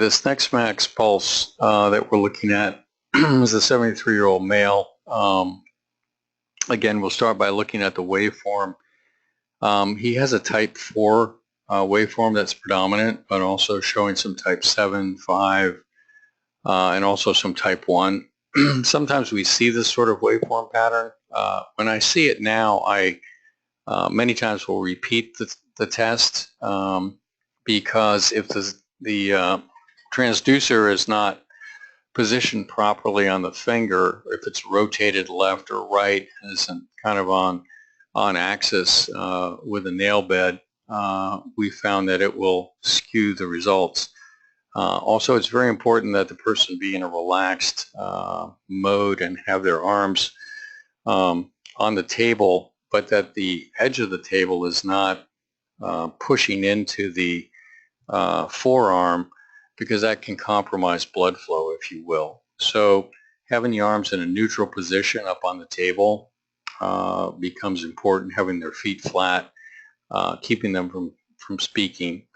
This next max pulse that we're looking at is a 73-year-old male. Again, we'll start by looking at the waveform. He has a type 4 waveform that's predominant, but also showing some type 7, 5, and also some type 1. Sometimes we see this sort of waveform pattern. When I see it now, I many times will repeat the test because if the transducer is not positioned properly on the finger, if it's rotated left or right, and isn't kind of on axis with a nail bed, we found that it will skew the results. Also, it's very important that the person be in a relaxed mode and have their arms on the table, but that the edge of the table is not pushing into the forearm, because that can compromise blood flow, if you will. So having the arms in a neutral position up on the table becomes important, having their feet flat, keeping them from speaking.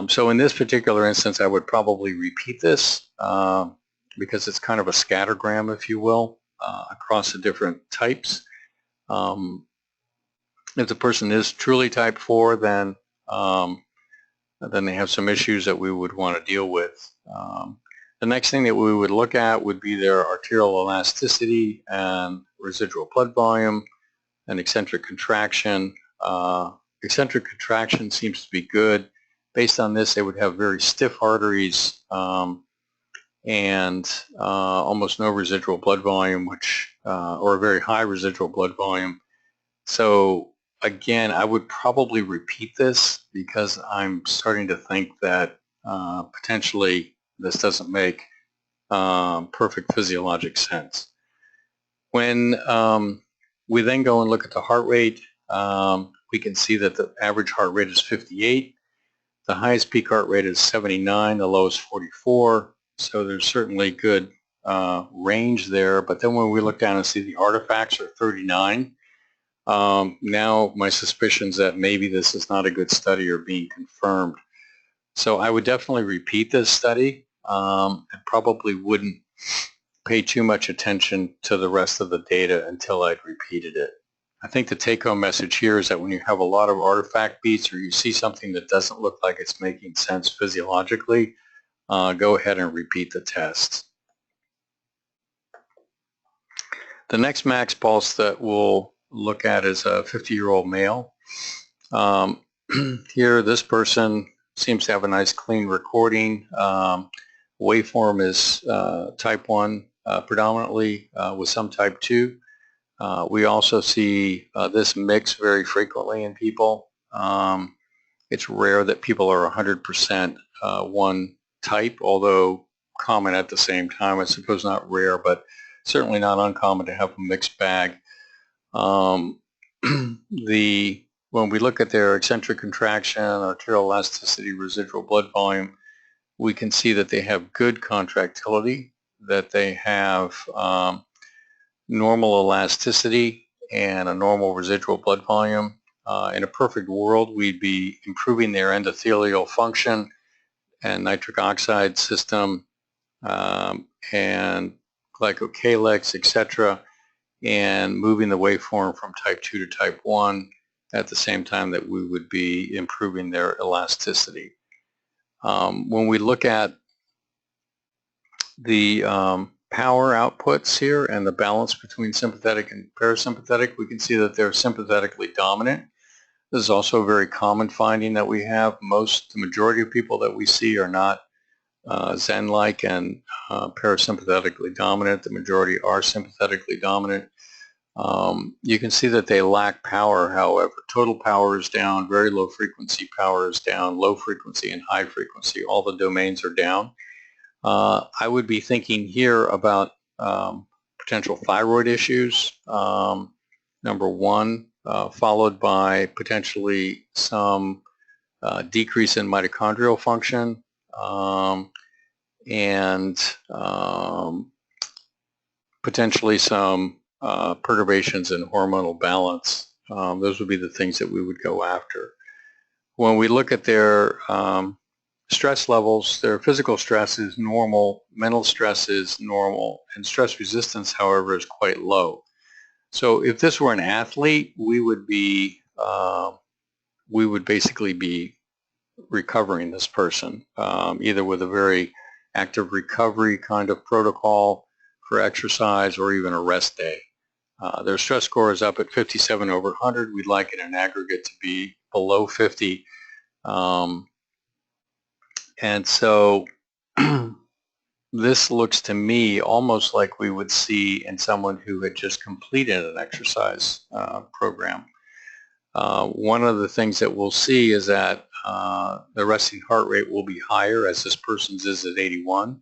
So in this particular instance, I would probably repeat this because it's kind of a scattergram, if you will, across the different types. If the person is truly type 4, then they have some issues that we would want to deal with. The next thing that we would look at would be their arterial elasticity and residual blood volume and eccentric contraction. Eccentric contraction seems to be good. Based on this, they would have very stiff arteries and almost no residual blood volume, or a very high residual blood volume. So again, I would probably repeat this because I'm starting to think that potentially this doesn't make perfect physiologic sense. When we then go and look at the heart rate, we can see that the average heart rate is 58. The highest peak heart rate is 79, the lowest 44. So there's certainly good range there. But then when we look down and see the artifacts are 39, now my suspicions that maybe this is not a good study are being confirmed. So I would definitely repeat this study and probably wouldn't pay too much attention to the rest of the data until I'd repeated it. I think the take-home message here is that when you have a lot of artifact beats or you see something that doesn't look like it's making sense physiologically, go ahead and repeat the test. The next max pulse that we'll look at is a 50-year-old male. Here, this person seems to have a nice clean recording. Waveform is type 1 predominantly, with some type 2. We also see this mix very frequently in people. It's rare that people are 100% one type, although common at the same time. I suppose not rare, but certainly not uncommon to have a mixed bag. When we look at their eccentric contraction, arterial elasticity, residual blood volume, we can see that they have good contractility, that they have normal elasticity and a normal residual blood volume. In a perfect world, we'd be improving their endothelial function and nitric oxide system and glycocalyx, etc., and moving the waveform from type 2 to type 1 at the same time that we would be improving their elasticity. When we look at the power outputs here and the balance between sympathetic and parasympathetic, we can see that they're sympathetically dominant. This is also a very common finding that we have. The majority of people that we see are not Zen-like and parasympathetically dominant. The majority are sympathetically dominant. You can see that they lack power, however. Total power is down, very low frequency power is down, low frequency and high frequency, all the domains are down. I would be thinking here about potential thyroid issues, number one, followed by potentially some decrease in mitochondrial function, and potentially some perturbations in hormonal balance. Those would be the things that we would go after. When we look at their stress levels, their physical stress is normal, mental stress is normal, and stress resistance, however, is quite low. So if this were an athlete, we would basically be recovering this person, either with a very active recovery kind of protocol for exercise or even a rest day. Their stress score is up at 57 over 100. We'd like it in aggregate to be below 50. And so this looks to me almost like we would see in someone who had just completed an exercise program. One of the things that we'll see is that the resting heart rate will be higher, as this person's is at 81.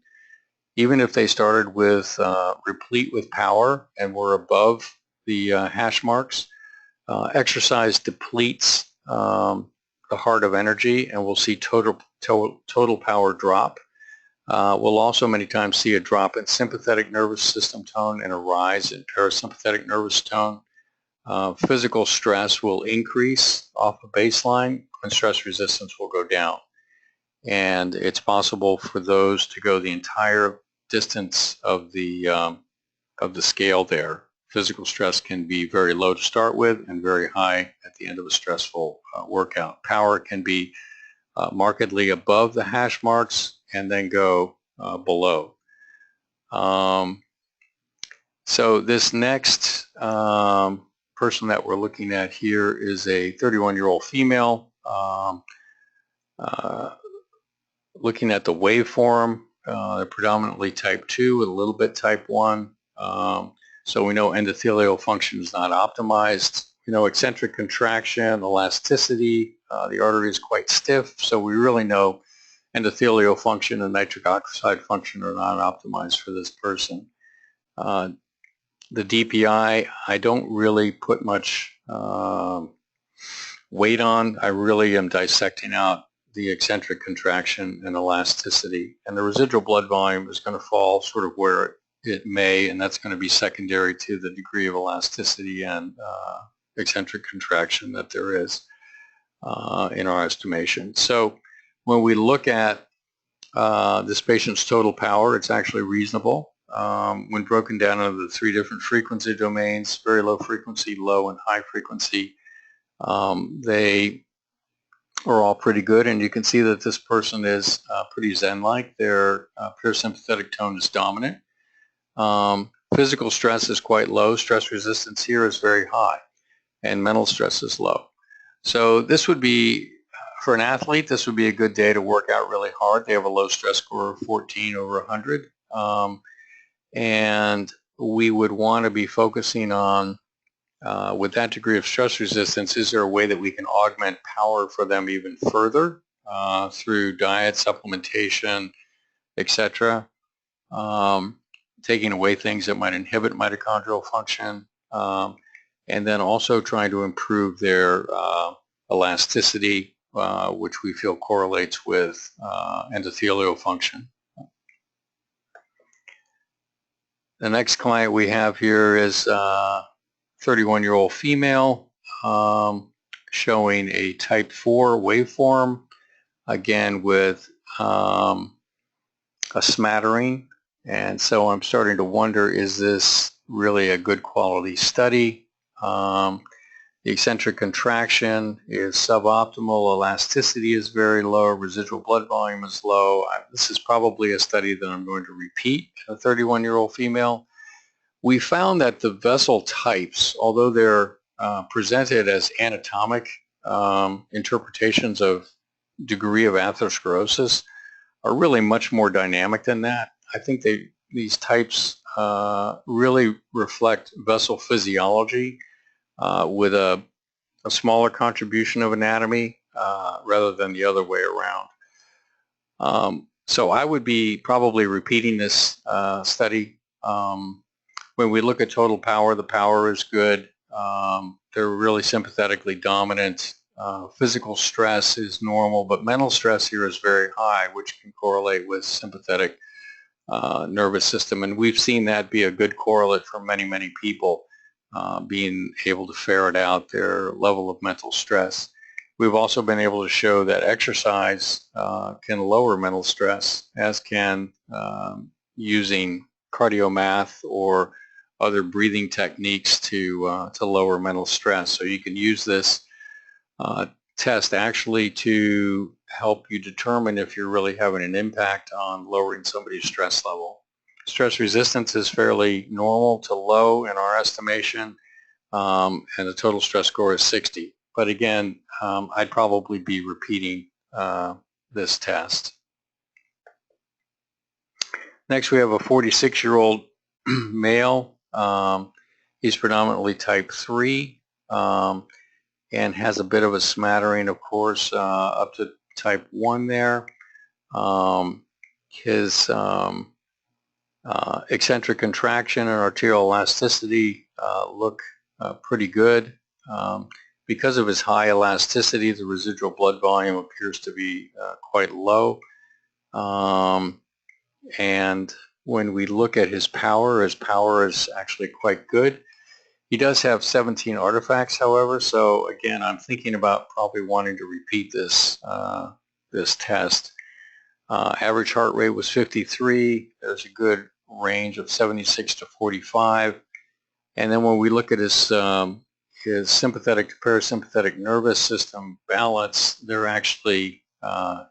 Even if they started with replete with power and were above the hash marks, exercise depletes the heart of energy, and we'll see total power drop. We'll also many times see a drop in sympathetic nervous system tone and a rise in parasympathetic nervous tone. Physical stress will increase off a baseline, and stress resistance will go down. And it's possible for those to go the entire distance of the scale there. Physical stress can be very low to start with and very high at the end of a stressful workout. Power can be markedly above the hash marks and then go below. So this next person that we're looking at here is a 31-year-old female. Looking at the waveform, they're predominantly type 2 with a little bit type 1. So we know endothelial function is not optimized. You know, eccentric contraction, elasticity, the artery is quite stiff, so we really know endothelial function and nitric oxide function are not optimized for this person. The DPI, I don't really put much weight on. I really am dissecting out the eccentric contraction and elasticity. And the residual blood volume is going to fall sort of where it may, and that's going to be secondary to the degree of elasticity and eccentric contraction that there is in our estimation. So when we look at this patient's total power, it's actually reasonable. When broken down into the 3 different frequency domains, very low frequency, low, and high frequency, they are all pretty good, and you can see that this person is pretty zen-like. Their parasympathetic tone is dominant. Physical stress is quite low. Stress resistance here is very high, and mental stress is low. So this would be, for an athlete, this would be a good day to work out really hard. They have a low stress score of 14 over 100. And we would want to be focusing on, with that degree of stress resistance, is there a way that we can augment power for them even further through diet, supplementation, etc., taking away things that might inhibit mitochondrial function, and then also trying to improve their elasticity, which we feel correlates with endothelial function. The next client we have here is 31-year-old female showing a type 4 waveform, again with a smattering. And so I'm starting to wonder, is this really a good quality study? The eccentric contraction is suboptimal, elasticity is very low, residual blood volume is low. This is probably a study that I'm going to repeat in a 31-year-old female. We found that the vessel types, although they're presented as anatomic interpretations of degree of atherosclerosis, are really much more dynamic than that. I think these types really reflect vessel physiology with a smaller contribution of anatomy rather than the other way around. So I would be probably repeating this study. When we look at total power, the power is good. They're really sympathetically dominant. Physical stress is normal, but mental stress here is very high, which can correlate with sympathetic nervous system. And we've seen that be a good correlate for many, many people, being able to ferret out their level of mental stress. We've also been able to show that exercise can lower mental stress, as can using cardiomath or other breathing techniques to lower mental stress. So you can use this test actually to help you determine if you're really having an impact on lowering somebody's stress level. Stress resistance is fairly normal to low in our estimation, and the total stress score is 60. But again, I'd probably be repeating this test. Next, we have a 46-year-old male. He's predominantly type 3 and has a bit of a smattering, of course, up to type 1 there. His eccentric contraction and arterial elasticity look pretty good. Because of his high elasticity, the residual blood volume appears to be quite low. And when we look at his power is actually quite good. He does have 17 artifacts, however, so again, I'm thinking about probably wanting to repeat this, this test. Average heart rate was 53. There's a good range of 76 to 45. And then when we look at his sympathetic to parasympathetic nervous system balance, they're actually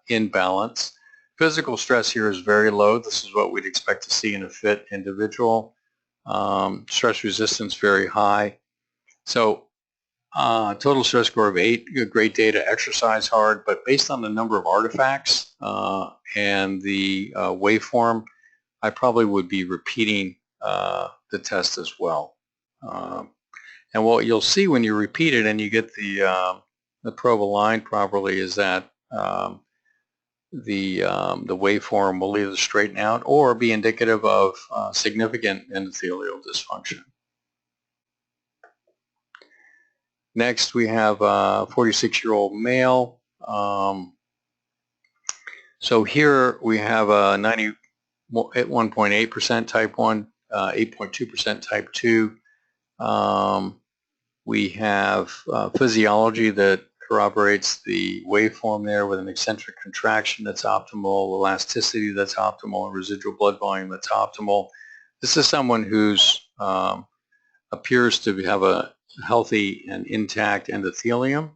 in balance. Physical stress here is very low. This is what we'd expect to see in a fit individual. Stress resistance very high. So total stress score of 8, great day to exercise hard, but based on the number of artifacts and the waveform, I probably would be repeating the test as well. And what you'll see when you repeat it and you get the probe aligned properly is that the waveform will either straighten out or be indicative of significant endothelial dysfunction. Next, we have a 46-year-old male. So here we have a 91.8% type 1, 8.2% type 2. We have physiology that corroborates the waveform there with an eccentric contraction that's optimal, elasticity that's optimal, and residual blood volume that's optimal. This is someone who's appears to have a healthy and intact endothelium.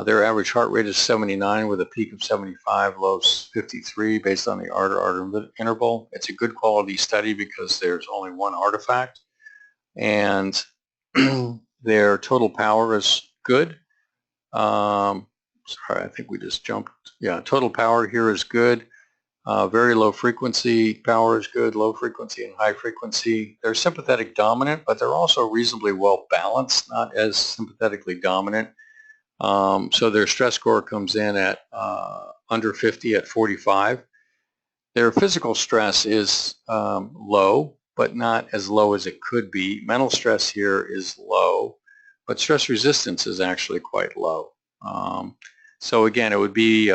Their average heart rate is 79 with a peak of 75, low 53 based on the art-to-art interval. It's a good quality study because there's only one artifact, and their total power is good. Sorry, I think we just jumped. Yeah, total power here is good. Very low frequency power is good, low frequency and high frequency. They're sympathetic dominant, but they're also reasonably well balanced, not as sympathetically dominant. So their stress score comes in at under 50 at 45. Their physical stress is low, but not as low as it could be. Mental stress here is low, but stress resistance is actually quite low. So again, it would be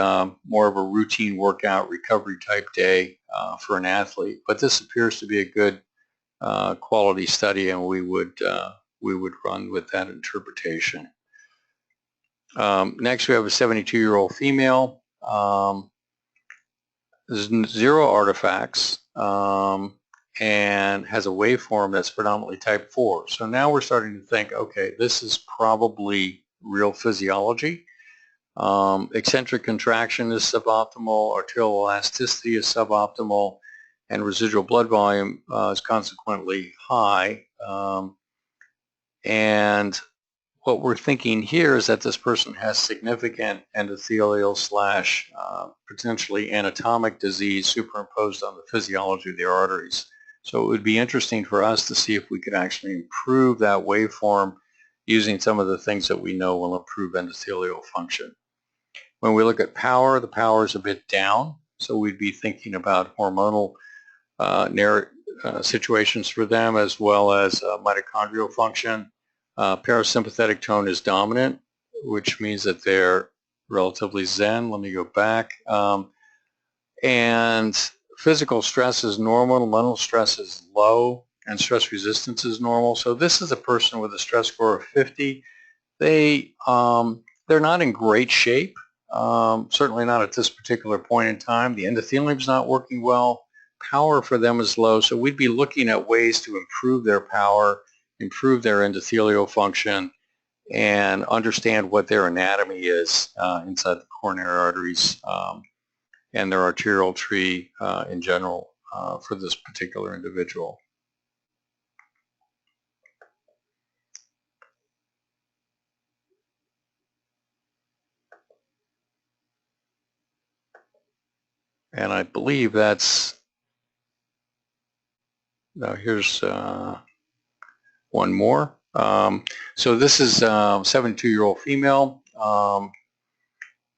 more of a routine workout recovery type day for an athlete, but this appears to be a good quality study, and we would run with that interpretation. Next, we have a 72-year-old female. There's 0 artifacts and has a waveform that's predominantly type 4. So now we're starting to think, okay, this is probably real physiology. Eccentric contraction is suboptimal, arterial elasticity is suboptimal, and residual blood volume is consequently high. And what we're thinking here is that this person has significant endothelial slash potentially anatomic disease superimposed on the physiology of the arteries. So it would be interesting for us to see if we could actually improve that waveform using some of the things that we know will improve endothelial function. When we look at power, the power is a bit down, so we'd be thinking about hormonal situations for them, as well as mitochondrial function. Parasympathetic tone is dominant, which means that they're relatively zen. Let me go back. And physical stress is normal, mental stress is low, and stress resistance is normal. So this is a person with a stress score of 50. They They're not in great shape, certainly not at this particular point in time. The endothelium's not working well. Power for them is low, so we'd be looking at ways to improve their power, improve their endothelial function, and understand what their anatomy is inside the coronary arteries and their arterial tree in general for this particular individual. And I believe that's, now here's one more. So this is a 72-year-old female,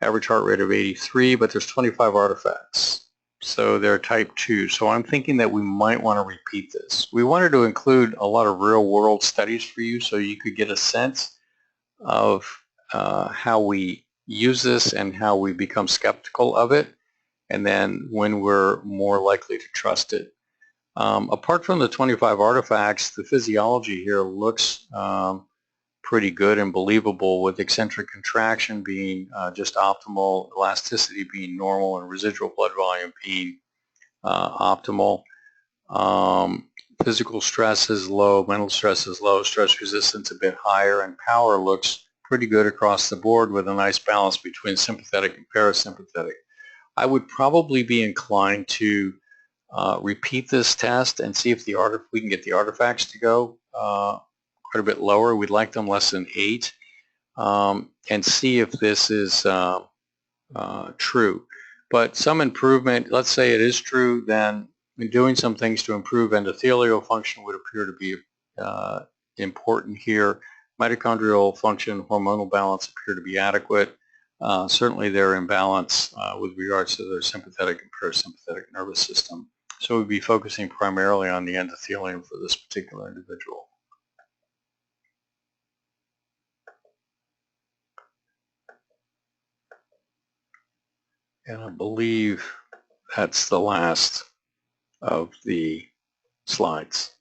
average heart rate of 83, but there's 25 artifacts. So they're type 2. So I'm thinking that we might want to repeat this. We wanted to include a lot of real-world studies for you so you could get a sense of how we use this and how we become skeptical of it, and then when we're more likely to trust it. Apart from the 25 artifacts, the physiology here looks pretty good and believable, with eccentric contraction being just optimal, elasticity being normal, and residual blood volume being optimal. Physical stress is low, mental stress is low, stress resistance a bit higher, and power looks pretty good across the board with a nice balance between sympathetic and parasympathetic. I would probably be inclined to repeat this test and see if we can get the artifacts to go quite a bit lower. We'd like them less than 8, and see if this is true. But some improvement, let's say it is true, then doing some things to improve endothelial function would appear to be important here. Mitochondrial function, hormonal balance appear to be adequate. Certainly they're in balance with regards to their sympathetic and parasympathetic nervous system. So we'd be focusing primarily on the endothelium for this particular individual. And I believe that's the last of the slides.